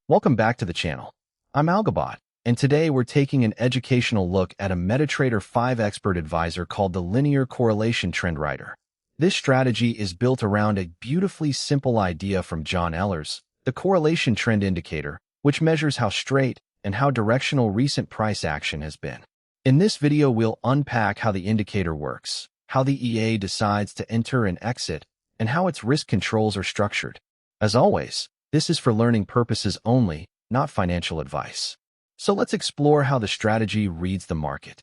Welcome back to the channel. I'm Algabot, and today we're taking an educational look at a MetaTrader 5 expert advisor called the Linear Correlation Trend Indicator. This strategy is built around a beautifully simple idea from John Ehlers, the correlation trend indicator, which measures how straight and how directional recent price action has been. In this video, we'll unpack how the indicator works, how the EA decides to enter and exit, and how its risk controls are structured. As always, this is for learning purposes only, not financial advice. So let's explore how the strategy reads the market.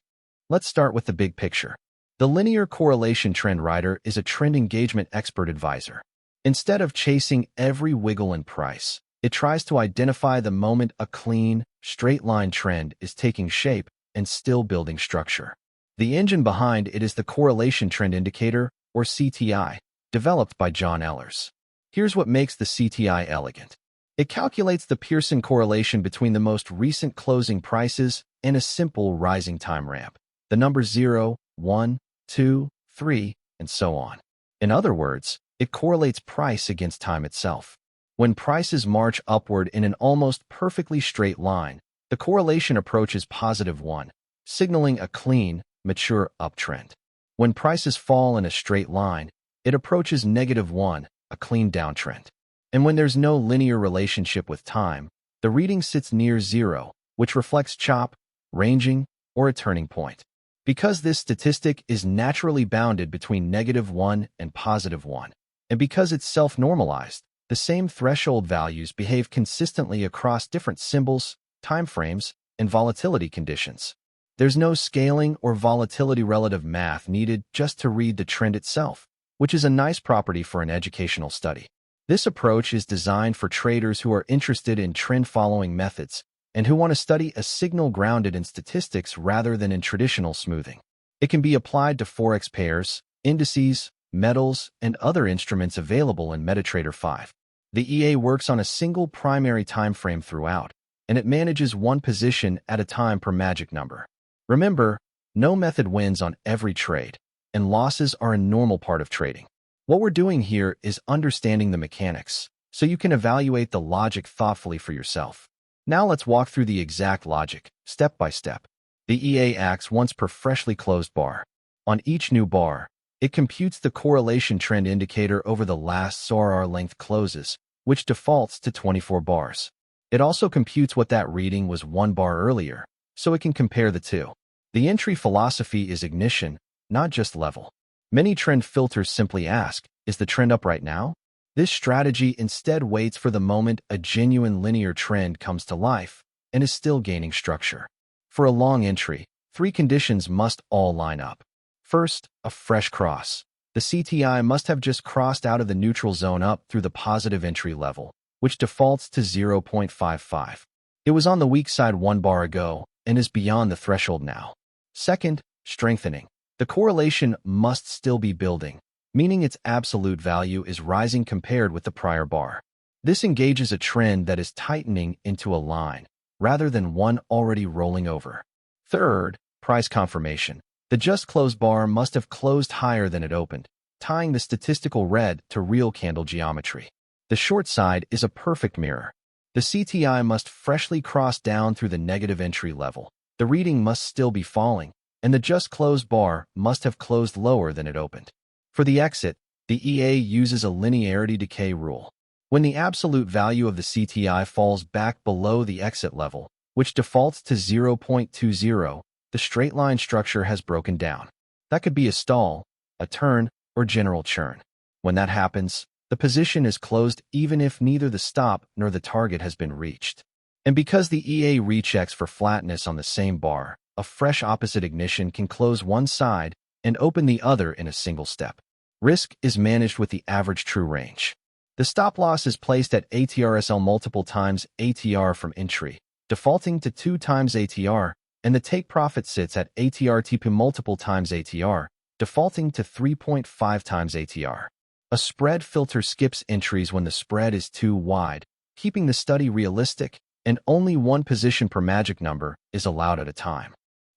Let's start with the big picture. The Linear Correlation Trend Indicator is a trend engagement expert advisor. Instead of chasing every wiggle in price, it tries to identify the moment a clean, straight-line trend is taking shape and still building structure. The engine behind it is the Correlation Trend Indicator, or CTI, developed by John Ehlers. Here's what makes the CTI elegant. It calculates the Pearson correlation between the most recent closing prices and a simple rising time ramp. The numbers 0, 1, 2, 3, and so on. In other words, it correlates price against time itself. When prices march upward in an almost perfectly straight line, the correlation approaches +1, signaling a clean, mature uptrend. When prices fall in a straight line, it approaches -1, a clean downtrend. And when there's no linear relationship with time, the reading sits near 0, which reflects chop, ranging, or a turning point. Because this statistic is naturally bounded between -1 and +1, and because it's self-normalized, the same threshold values behave consistently across different symbols, timeframes, and volatility conditions. There's no scaling or volatility relative math needed just to read the trend itself, which is a nice property for an educational study. This approach is designed for traders who are interested in trend-following methods and who want to study a signal grounded in statistics rather than in traditional smoothing. It can be applied to forex pairs, indices, metals, and other instruments available in MetaTrader 5. The EA works on a single primary time frame throughout, and it manages one position at a time per magic number. Remember, no method wins on every trade, and losses are a normal part of trading. What we're doing here is understanding the mechanics, so you can evaluate the logic thoughtfully for yourself. Now let's walk through the exact logic, step by step. The EA acts once per freshly closed bar. On each new bar, it computes the correlation trend indicator over the last CorrLength closes, which defaults to 24 bars. It also computes what that reading was 1 bar earlier, so it can compare the two. The entry philosophy is ignition, not just level. Many trend filters simply ask, is the trend up right now? This strategy instead waits for the moment a genuine linear trend comes to life and is still gaining structure. For a long entry, 3 conditions must all line up. First, a fresh cross. The CTI must have just crossed out of the neutral zone up through the positive entry level, which defaults to 0.55. It was on the weak side 1 bar ago and is beyond the threshold now. Second, strengthening. The correlation must still be building, meaning its absolute value is rising compared with the prior bar. This engages a trend that is tightening into a line, rather than one already rolling over. Third, price confirmation. The just closed bar must have closed higher than it opened, tying the statistical red to real candle geometry. The short side is a perfect mirror. The CTI must freshly cross down through the negative entry level. The reading must still be falling, and the just closed bar must have closed lower than it opened. For the exit, the EA uses a linearity decay rule. When the absolute value of the CTI falls back below the exit level, which defaults to 0.20, the straight line structure has broken down. That could be a stall, a turn, or general churn. When that happens, the position is closed even if neither the stop nor the target has been reached. And because the EA rechecks for flatness on the same bar, a fresh opposite ignition can close one side and open the other in a single step. Risk is managed with the average true range. The stop loss is placed at AtrSL multiple times ATR from entry, defaulting to 2 times ATR, and the take profit sits at AtrTpMult multiple times ATR, defaulting to 3.5 times ATR. A spread filter skips entries when the spread is too wide, keeping the study realistic, and only one position per magic number is allowed at a time.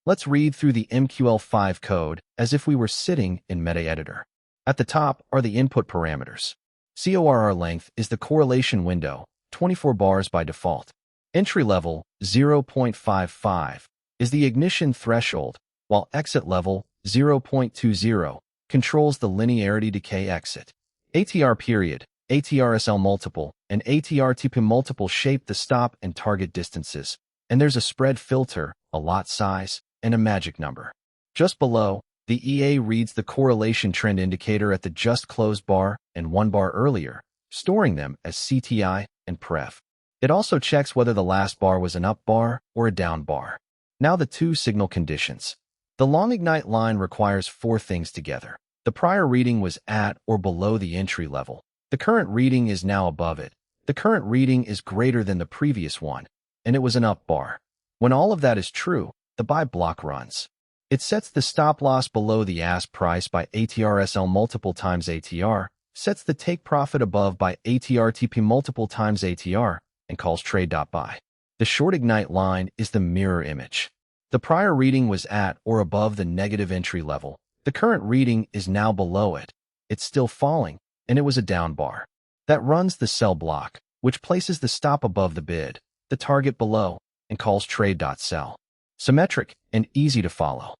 Let's read through the MQL5 code as if we were sitting in MetaEditor. At the top are the input parameters. CorrLength is the correlation window, 24 bars by default. Entry level 0.55 is the ignition threshold, while exit level 0.20 controls the linearity decay exit. ATR period, AtrSL multiple, and AtrTpMult multiple shape the stop and target distances, and there's a spread filter, a lot size, and a magic number. Just below, the EA reads the correlation trend indicator at the just closed bar and 1 bar earlier, storing them as CTI and PREF. It also checks whether the last bar was an up bar or a down bar. Now the two signal conditions. The long ignite line requires 4 things together. The prior reading was at or below the entry level. The current reading is now above it. The current reading is greater than the previous one, and it was an up bar. When all of that is true, the buy block runs. It sets the stop loss below the ask price by AtrSL multiple times ATR, sets the take profit above by AtrTp multiple times ATR, and calls trade.buy. The short ignite line is the mirror image. The prior reading was at or above the negative entry level. The current reading is now below it. It's still falling, and it was a down bar. That runs the sell block, which places the stop above the bid, the target below, and calls trade.sell. Symmetric and easy to follow.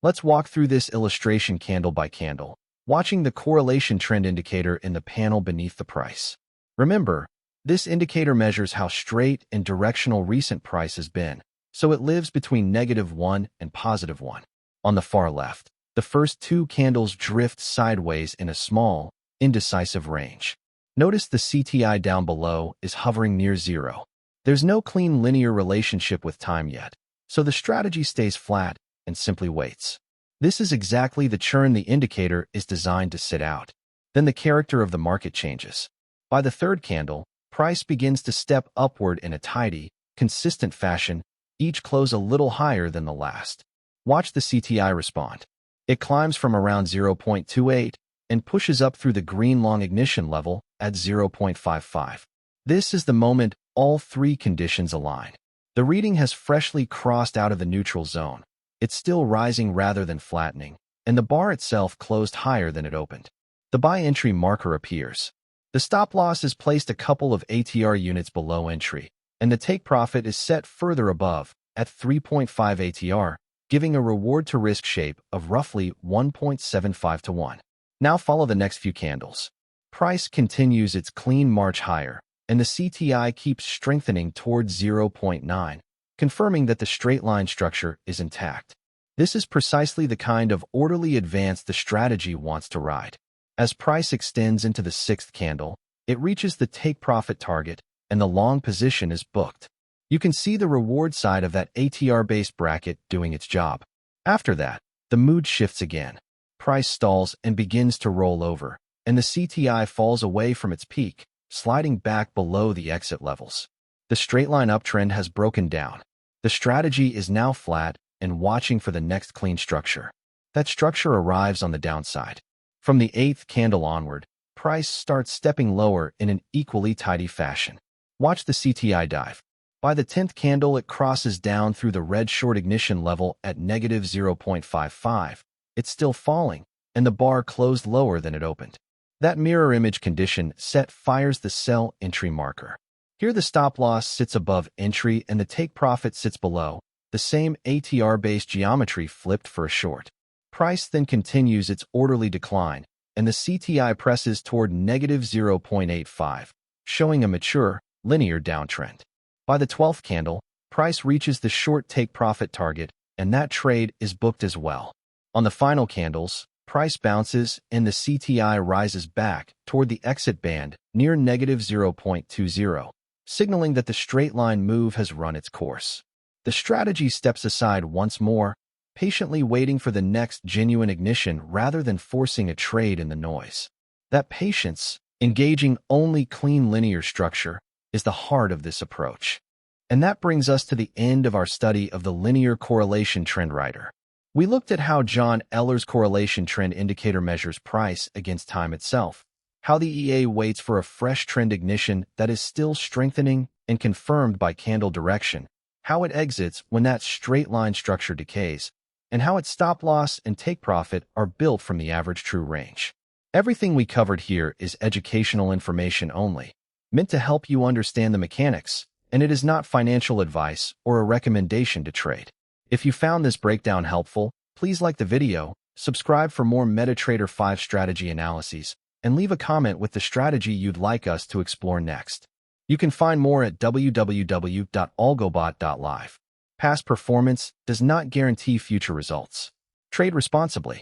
Let's walk through this illustration candle by candle, watching the correlation trend indicator in the panel beneath the price. Remember, this indicator measures how straight and directional recent price has been, so it lives between -1 and +1. On the far left, the first 2 candles drift sideways in a small, indecisive range. Notice the CTI down below is hovering near 0. There's no clean linear relationship with time yet, so the strategy stays flat and simply waits. This is exactly the churn the indicator is designed to sit out. Then the character of the market changes. By the third candle, price begins to step upward in a tidy, consistent fashion, each close a little higher than the last. Watch the CTI respond. It climbs from around 0.28 and pushes up through the green long ignition level at 0.55. This is the moment all 3 conditions align. The reading has freshly crossed out of the neutral zone. It's still rising rather than flattening, and the bar itself closed higher than it opened. The buy entry marker appears. The stop loss is placed a couple of ATR units below entry, and the take profit is set further above, at 3.5 ATR, giving a reward-to-risk shape of roughly 1.75 to 1. Now follow the next few candles. Price continues its clean march higher, and the CTI keeps strengthening towards 0.9, confirming that the straight line structure is intact. This is precisely the kind of orderly advance the strategy wants to ride. As price extends into the 6th candle, it reaches the take profit target, and the long position is booked. You can see the reward side of that ATR-based bracket doing its job. After that, the mood shifts again. Price stalls and begins to roll over, and the CTI falls away from its peak, sliding back below the exit levels. The straight-line uptrend has broken down. The strategy is now flat and watching for the next clean structure. That structure arrives on the downside. From the 8th candle onward, price starts stepping lower in an equally tidy fashion. Watch the CTI dive. By the 10th candle, it crosses down through the red short ignition level at -0.55. It's still falling, and the bar closed lower than it opened. That mirror image condition set fires the sell entry marker. Here the stop loss sits above entry and the take profit sits below, the same ATR-based geometry flipped for a short. Price then continues its orderly decline, and the CTI presses toward -0.85, showing a mature, linear downtrend. By the 12th candle, price reaches the short take profit target, and that trade is booked as well. On the final candles, price bounces and the CTI rises back toward the exit band near -0.20, signaling that the straight line move has run its course. The strategy steps aside once more, patiently waiting for the next genuine ignition rather than forcing a trade in the noise. That patience, engaging only clean linear structure, is the heart of this approach. And that brings us to the end of our study of the linear correlation trend rider. We looked at how John Ehlers Correlation Trend Indicator measures price against time itself, how the EA waits for a fresh trend ignition that is still strengthening and confirmed by candle direction, how it exits when that straight line structure decays, and how its stop loss and take profit are built from the average true range. Everything we covered here is educational information only, meant to help you understand the mechanics and it is not financial advice or a recommendation to trade. If you found this breakdown helpful, please like the video, subscribe for more MetaTrader 5 strategy analyses, and leave a comment with the strategy you'd like us to explore next. You can find more at www.algobot.live. Past performance does not guarantee future results. Trade responsibly.